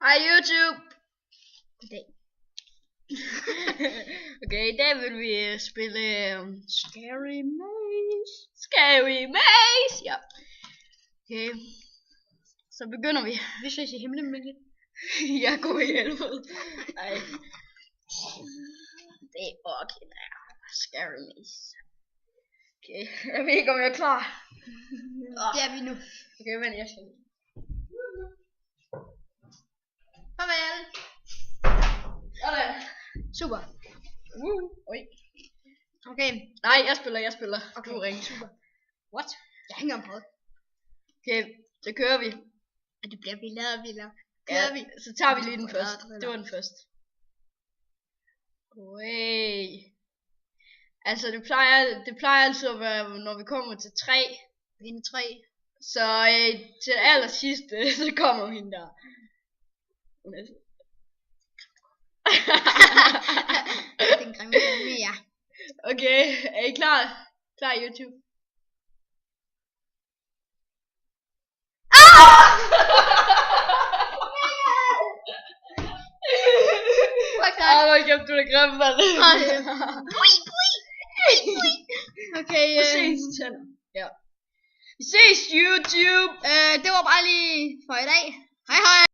Hej YouTube. Goddag. Okay, i dag vil vi spille Scary Maze. Scary Maze, ja. Okay, så begynder vi. Vi ses i himlen med det. Jeg går i helvede. Ej. Det er okay, Scary Maze. Okay, jeg ved ikke om jeg er klar. Det er vi nu. Okay, men jeg skal. Farvel. Sådan. Super. Oj. Okay. Nej, jeg spiller. Okay. Du ringer. Super. What? Jeg hænger på. Okay, så kører vi. Og det bliver vildere og vildere. Ja, så tager vi lige den første. Det var den første. Oi. Altså det plejer altid at være, når vi kommer til 3. Hende 3. Så til allersidste, så kommer hende der. Den grimme med jer. Okay, er I klar? Klar YouTube? Hvor kæft du er grim, mand. Okay, Vi ses tænder. Ja. Vi ses YouTube. det var bare lige for i dag. Hej hej.